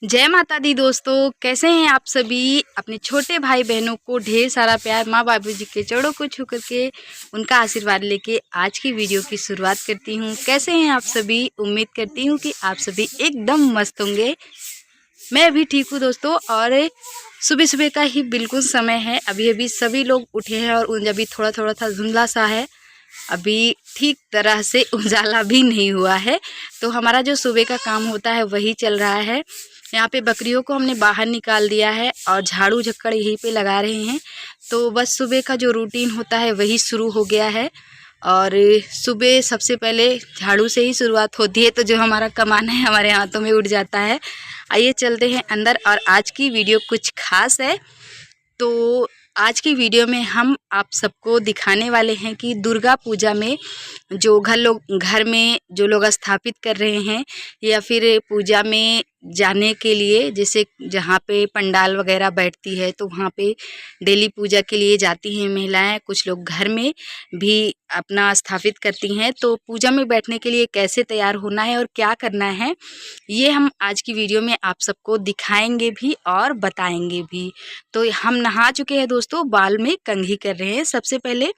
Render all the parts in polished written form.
जय माता दी दोस्तों, कैसे हैं आप सभी। अपने छोटे भाई बहनों को ढेर सारा प्यार, माँ बाबूजी के चरणों को छू करके उनका आशीर्वाद लेके आज की वीडियो की शुरुआत करती हूँ। कैसे हैं आप सभी। उम्मीद करती हूँ कि आप सभी एकदम मस्त होंगे। मैं भी ठीक हूँ दोस्तों। और सुबह सुबह का ही बिल्कुल समय है। अभी अभी सभी लोग उठे हैं और अभी थोड़ा थोड़ा सा धुंधला सा है। अभी ठीक तरह से उजाला भी नहीं हुआ है। तो हमारा जो सुबह का काम होता है वही चल रहा है। यहाँ पे बकरियों को हमने बाहर निकाल दिया है और झाड़ू झक्कड़ यहीं पे लगा रहे हैं। तो बस सुबह का जो रूटीन होता है वही शुरू हो गया है। और सुबह सबसे पहले झाड़ू से ही शुरुआत होती है, तो जो हमारा कमाना है हमारे हाथों में उठ जाता है। आइए चलते हैं अंदर। और आज की वीडियो कुछ खास है। तो आज की वीडियो में हम आप सबको दिखाने वाले हैं कि दुर्गा पूजा में जो घर में जो लोग स्थापित कर रहे हैं या फिर पूजा में जाने के लिए, जैसे जहाँ पे पंडाल वगैरह बैठती है तो वहाँ पे डेली पूजा के लिए जाती हैं महिलाएं। कुछ लोग घर में भी अपना स्थापित करती हैं। तो पूजा में बैठने के लिए कैसे तैयार होना है और क्या करना है, ये हम आज की वीडियो में आप सबको दिखाएंगे भी और बताएंगे भी। तो हम नहा चुके हैं दोस्तों, बाल में कंघी कर रहे हैं। सबसे पहले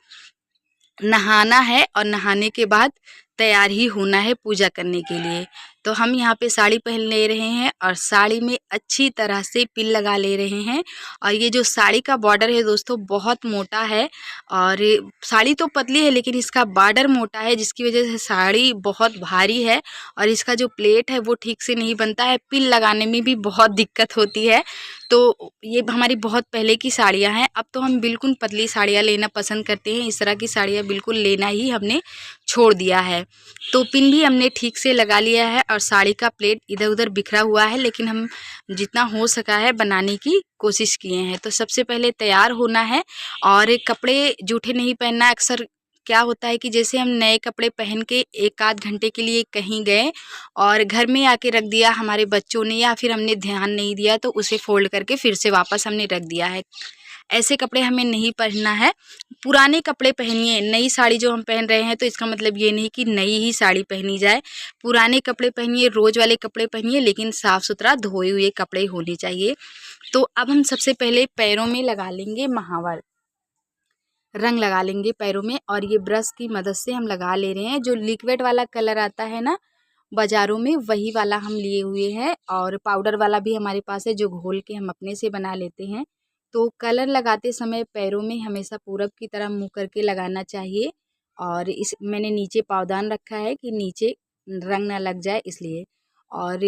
नहाना है और नहाने के बाद तैयार ही होना है पूजा करने के लिए। तो हम यहाँ पे साड़ी पहन ले रहे हैं और साड़ी में अच्छी तरह से पिन लगा ले रहे हैं। और ये जो साड़ी का बॉर्डर है दोस्तों बहुत मोटा है। और साड़ी तो पतली है लेकिन इसका बॉर्डर मोटा है, जिसकी वजह से साड़ी बहुत भारी है। और इसका जो प्लेट है वो ठीक से नहीं बनता है, पिन लगाने में भी बहुत दिक्कत होती है। तो ये हमारी बहुत पहले की साड़ियाँ हैं। अब तो हम बिल्कुल पतली साड़ियाँ लेना पसंद करते हैं। इस तरह की साड़ियाँ बिल्कुल लेना ही हमने छोड़ दिया है। तो पिन भी हमने ठीक से लगा लिया है और साड़ी का प्लेट इधर उधर बिखरा हुआ है, लेकिन हम जितना हो सका है बनाने की कोशिश किए हैं। तो सबसे पहले तैयार होना है और कपड़े जूठे नहीं पहनना। अक्सर क्या होता है कि जैसे हम नए कपड़े पहन के एक आध घंटे के लिए कहीं गए और घर में आके रख दिया हमारे बच्चों ने, या फिर हमने ध्यान नहीं दिया तो उसे फोल्ड करके फिर से वापस हमने रख दिया है। ऐसे कपड़े हमें नहीं पहनना है। पुराने कपड़े पहनिए। नई साड़ी जो हम पहन रहे हैं तो इसका मतलब ये नहीं कि नई ही साड़ी पहनी जाए। पुराने कपड़े पहनिए, रोज वाले कपड़े पहनिए, लेकिन साफ सुथरा धोए हुए कपड़े होने चाहिए। तो अब हम सबसे पहले पैरों में लगा लेंगे महावर, रंग लगा लेंगे पैरों में। और ये ब्रश की मदद से हम लगा ले रहे हैं। जो लिक्विड वाला कलर आता है ना बाज़ारों में, वही वाला हम लिए हुए हैं। और पाउडर वाला भी हमारे पास है जो घोल के हम अपने से बना लेते हैं। तो कलर लगाते समय पैरों में हमेशा पूरब की तरह मुँह करके लगाना चाहिए। और इस मैंने नीचे पावदान रखा है कि नीचे रंग ना लग जाए इसलिए। और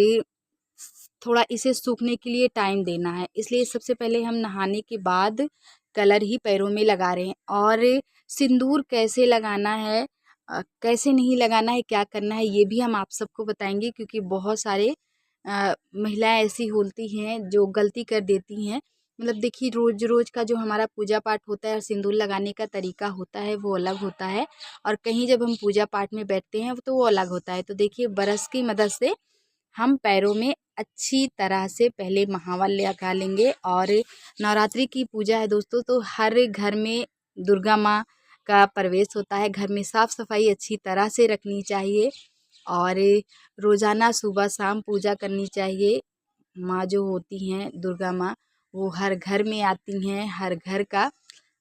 थोड़ा इसे सूखने के लिए टाइम देना है, इसलिए सबसे पहले हम नहाने के बाद कलर ही पैरों में लगा रहे हैं। और सिंदूर कैसे लगाना है, कैसे नहीं लगाना है, क्या करना है, ये भी हम आप सबको बताएंगे। क्योंकि बहुत सारे महिलाएं ऐसी होती हैं जो गलती कर देती हैं। मतलब देखिए, रोज रोज का जो हमारा पूजा पाठ होता है और सिंदूर लगाने का तरीका होता है वो अलग होता है। और कहीं जब हम पूजा पाठ में बैठते हैं तो वो अलग होता है। तो देखिए, ब्रश की मदद से हम पैरों में अच्छी तरह से पहले महावर लगा लेंगे। और नवरात्रि की पूजा है दोस्तों, तो हर घर में दुर्गा माँ का प्रवेश होता है। घर में साफ़ सफाई अच्छी तरह से रखनी चाहिए और रोज़ाना सुबह शाम पूजा करनी चाहिए। माँ जो होती हैं दुर्गा माँ, वो हर घर में आती हैं, हर घर का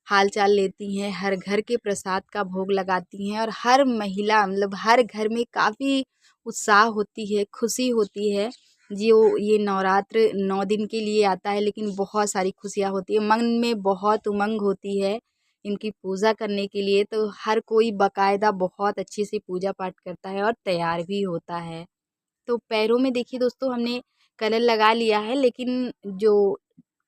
हाल चाल लेती हैं, हर घर के प्रसाद का भोग लगाती हैं। और हर महिला मतलब हर घर में काफ़ी उत्साह होती है, खुशी होती है। जो ये नवरात्र 9 दिन के लिए आता है, लेकिन बहुत सारी खुशियाँ होती है, मन में बहुत उमंग होती है इनकी पूजा करने के लिए। तो हर कोई बाकायदा बहुत अच्छे से पूजा पाठ करता है और तैयार भी होता है। तो पैरों में देखिए दोस्तों, हमने कलर लगा लिया है, लेकिन जो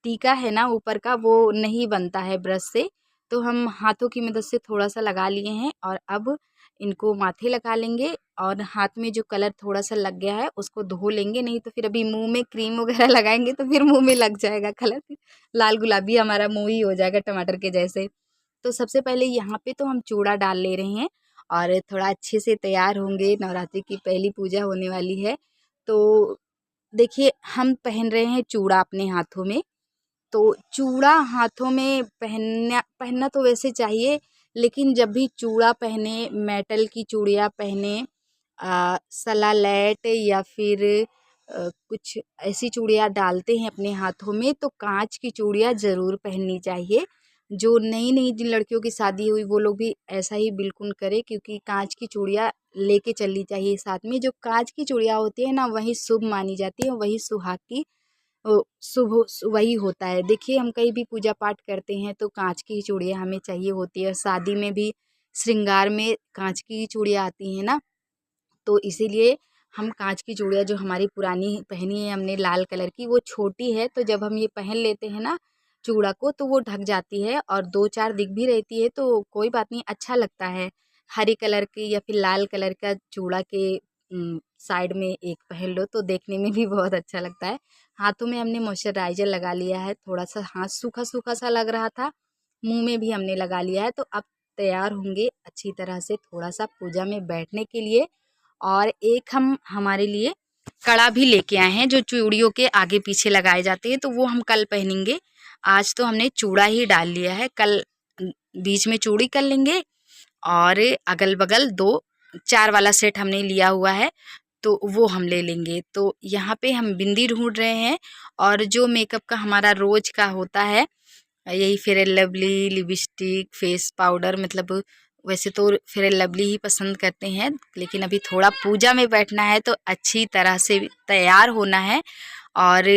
टीका है ना ऊपर का, वो नहीं बनता है ब्रश से। तो हम हाथों की मदद से थोड़ा सा लगा लिए हैं और अब इनको माथे लगा लेंगे। और हाथ में जो कलर थोड़ा सा लग गया है उसको धो लेंगे, नहीं तो फिर अभी मुंह में क्रीम वगैरह लगाएंगे तो फिर मुंह में लग जाएगा कलर, फिर लाल गुलाबी हमारा मुंह ही हो जाएगा टमाटर के जैसे। तो सबसे पहले यहाँ पे तो हम चूड़ा डाल ले रहे हैं और थोड़ा अच्छे से तैयार होंगे। नवरात्रि की पहली पूजा होने वाली है। तो देखिए, हम पहन रहे हैं चूड़ा अपने हाथों में। तो चूड़ा हाथों में पहनना पहनना तो वैसे चाहिए, लेकिन जब भी चूड़ा पहने, मेटल की चूड़ियाँ पहने, सलालेट या फिर कुछ ऐसी चूड़ियाँ डालते हैं अपने हाथों में तो कांच की चूड़ियाँ ज़रूर पहननी चाहिए। जो नई नई जिन लड़कियों की शादी हुई वो लोग भी ऐसा ही बिल्कुल करें, क्योंकि कांच की चूड़ियाँ लेके चलनी चाहिए साथ में। जो कांच की चूड़ियाँ होती है ना, वही शुभ मानी जाती है, वही सुहाग की शुभ वही होता है। देखिए, हम कहीं भी पूजा पाठ करते हैं तो कांच की चूड़ियाँ हमें चाहिए होती है। शादी में भी श्रृंगार में कांच की चूड़ियाँ आती हैं ना, तो इसीलिए हम कांच की चूड़ियाँ जो हमारी पुरानी पहनी है हमने लाल कलर की, वो छोटी है, तो जब हम ये पहन लेते हैं ना चूड़ा को तो वो ढक जाती है और 2-4 दिख भी रहती है तो कोई बात नहीं, अच्छा लगता है। हरे कलर की या फिर लाल कलर का चूड़ा के साइड में एक पहन लो तो देखने में भी बहुत अच्छा लगता है। हाथों में हमने मॉइस्चराइज़र लगा लिया है, थोड़ा-सा हाथ सूखा-सूखा सा लग रहा था, मुँह में भी हमने लगा लिया है, तो अब तैयार होंगे अच्छी तरह से थोड़ा-सा पूजा में बैठने के लिए। और एक हम हमारे लिए कड़ा भी लेके आए हैं जो चूड़ियों के आगे पीछे लगाए जाते हैं, तो वो हम कल पहनेंगे। आज तो हमने चूड़ा ही डाल लिया है, कल बीच में चूड़ी कर लेंगे और अगल-बगल 2-4 वाला सेट हमने लिया हुआ है तो वो हम ले लेंगे। तो यहाँ पे हम बिंदी ढूंढ रहे हैं और जो मेकअप का हमारा रोज का होता है, यही fair and lovely, lipstick, face powder, मतलब वैसे तो फेयर एंड लवली ही पसंद करते हैं, लेकिन अभी थोड़ा पूजा में बैठना है तो अच्छी तरह से तैयार होना है। और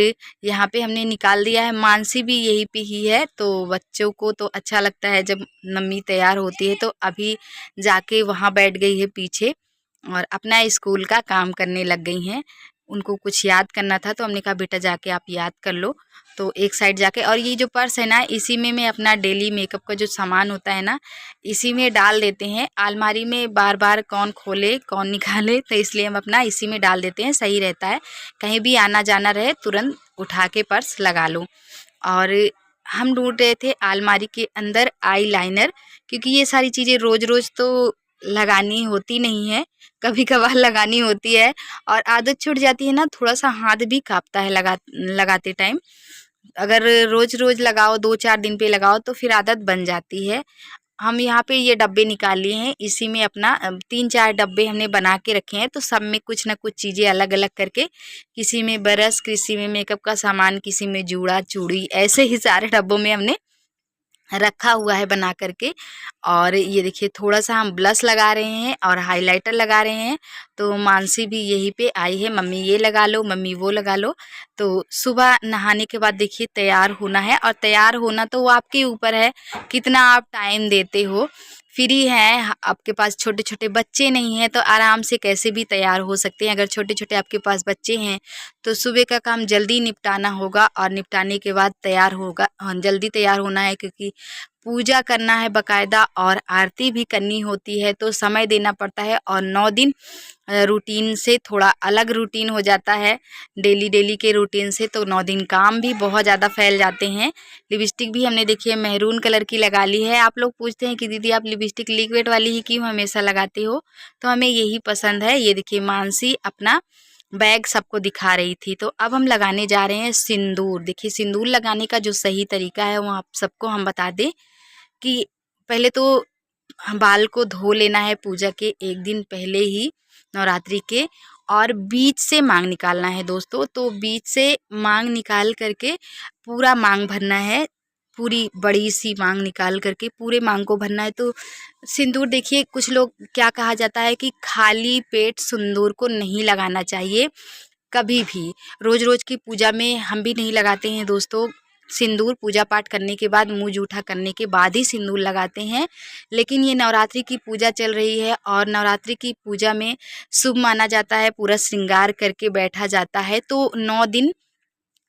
यहाँ पे हमने निकाल दिया है, मानसी भी यही पे ही है, तो बच्चों को तो अच्छा लगता है जब मम्मी तैयार होती है, तो अभी जाके वहाँ बैठ गई है पीछे और अपना स्कूल का काम करने लग गई हैं। उनको कुछ याद करना था तो हमने कहा बेटा जाके आप याद कर लो, तो एक साइड जाके। और ये जो पर्स है ना, इसी में मैं अपना डेली मेकअप का जो सामान होता है ना, इसी में डाल देते हैं। अलमारी में बार बार कौन खोले कौन निकाले, तो इसलिए हम अपना इसी में डाल देते हैं, सही रहता है। कहीं भी आना जाना रहे तुरंत उठा के पर्स लगा लो। और हम ढूंढ रहे थे अलमारी के अंदर आई लाइनर, क्योंकि ये सारी चीज़ें रोज़ रोज़ तो लगानी होती नहीं है, कभी कभार लगानी होती है और आदत छूट जाती है ना, थोड़ा सा हाथ भी कांपता है लगाते टाइम। अगर रोज रोज लगाओ, 2-4 दिन पे लगाओ तो फिर आदत बन जाती है। हम यहाँ पे ये डब्बे निकाल लिए हैं, इसी में अपना 3-4 डब्बे हमने बना के रखे हैं, तो सब में कुछ ना कुछ चीज़ें अलग अलग करके, किसी में ब्रश, किसी में मेकअप का सामान, किसी में जूड़ा चूड़ी, ऐसे ही सारे डब्बों में हमने रखा हुआ है बना करके। और ये देखिए थोड़ा सा हम ब्लश लगा रहे हैं और हाइलाइटर लगा रहे हैं, तो मानसी भी यहीं पे आई है, मम्मी ये लगा लो, मम्मी वो लगा लो। तो सुबह नहाने के बाद देखिए तैयार होना है, और तैयार होना तो वो आपके ऊपर है कितना आप टाइम देते हो। फ्री हैं आपके पास, छोटे छोटे बच्चे नहीं हैं तो आराम से कैसे भी तैयार हो सकते हैं। अगर छोटे छोटे आपके पास बच्चे हैं तो सुबह का काम जल्दी निपटाना होगा और निपटाने के बाद तैयार होगा, जल्दी तैयार होना है, क्योंकि पूजा करना है बकायदा और आरती भी करनी होती है, तो समय देना पड़ता है। और 9 दिन रूटीन से थोड़ा अलग रूटीन हो जाता है, डेली डेली के रूटीन से, तो 9 दिन काम भी बहुत ज़्यादा फैल जाते हैं। लिपस्टिक भी हमने देखिए मैरून कलर की लगा ली है। आप लोग पूछते हैं कि दीदी आप लिपस्टिक लिक्विड वाली ही क्यों हमेशा लगाती हो, तो हमें यही पसंद है। ये देखिए मानसी अपना बैग सबको दिखा रही थी, तो अब हम लगाने जा रहे हैं सिंदूर। देखिए सिंदूर लगाने का जो सही तरीका है वो आप सबको हम बता दें कि पहले तो बाल को धो लेना है पूजा के एक दिन पहले ही, नवरात्रि के, और बीच से मांग निकालना है दोस्तों। तो बीच से मांग निकाल करके पूरा मांग भरना है, पूरी बड़ी सी मांग निकाल करके पूरे मांग को भरना है। तो सिंदूर देखिए, कुछ लोग क्या कहा जाता है कि खाली पेट सिंदूर को नहीं लगाना चाहिए कभी भी। रोज रोज की पूजा में हम भी नहीं लगाते हैं दोस्तों सिंदूर, पूजा पाठ करने के बाद, मुँह जूठा करने के बाद ही सिंदूर लगाते हैं। लेकिन ये नवरात्रि की पूजा चल रही है और नवरात्रि की पूजा में शुभ माना जाता है, पूरा श्रृंगार करके बैठा जाता है, तो 9 दिन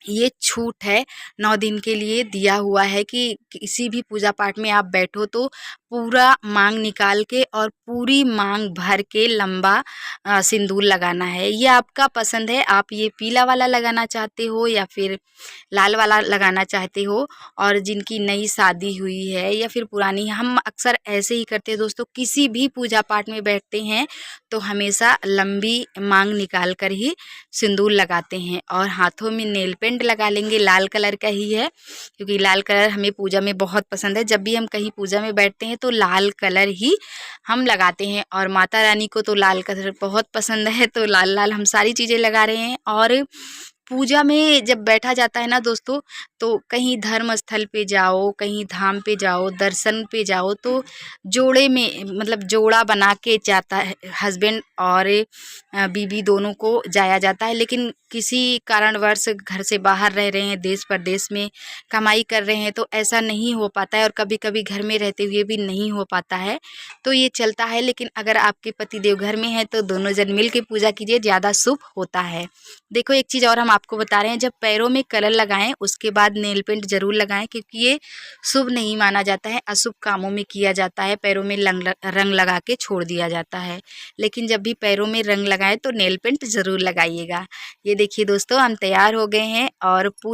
ये छूट है, 9 दिन के लिए दिया हुआ है कि किसी भी पूजा पाठ में आप बैठो तो पूरा मांग निकाल के और पूरी मांग भर के लंबा सिंदूर लगाना है। ये आपका पसंद है, आप ये पीला वाला लगाना चाहते हो या फिर लाल वाला लगाना चाहते हो। और जिनकी नई शादी हुई है या फिर पुरानी, हम अक्सर ऐसे ही करते हैं दोस्तों, किसी भी पूजा पाठ में बैठते हैं तो हमेशा लंबी मांग निकाल कर ही सिंदूर लगाते हैं। और हाथों में नेल पेंट पेंट लगा लेंगे, लाल कलर का ही है क्योंकि लाल कलर हमें पूजा में बहुत पसंद है। जब भी हम कहीं पूजा में बैठते हैं तो लाल कलर ही हम लगाते हैं और माता रानी को तो लाल कलर बहुत पसंद है, तो लाल लाल हम सारी चीज़ें लगा रहे हैं। और पूजा में जब बैठा जाता है ना दोस्तों, तो कहीं धर्म स्थल पे जाओ, कहीं धाम पे जाओ, दर्शन पे जाओ तो जोड़े में मतलब जोड़ा बना के जाता है, हस्बैंड और बीवी दोनों को जाया जाता है। लेकिन किसी कारणवश घर से बाहर रह रहे हैं, देश परदेश में कमाई कर रहे हैं, तो ऐसा नहीं हो पाता है और कभी कभी घर में रहते हुए भी नहीं हो पाता है, तो ये चलता है। लेकिन अगर आपके पति देव घर में है तो दोनों जन मिल के पूजा कीजिए, ज़्यादा शुभ होता है। देखो एक चीज़ और हम आपको बता रहे हैं, जब पैरों में कलर लगाएं उसके बाद नेल पेंट ज़रूर लगाएं, क्योंकि ये शुभ नहीं माना जाता है, अशुभ कामों में किया जाता है। पैरों में रंग लगा के छोड़ दिया जाता है। लेकिन जब भी पैरों में रंग लगाएं तो नेल पेंट ज़रूर लगाइएगा। ये देखिए दोस्तों, हम तैयार हो गए हैं और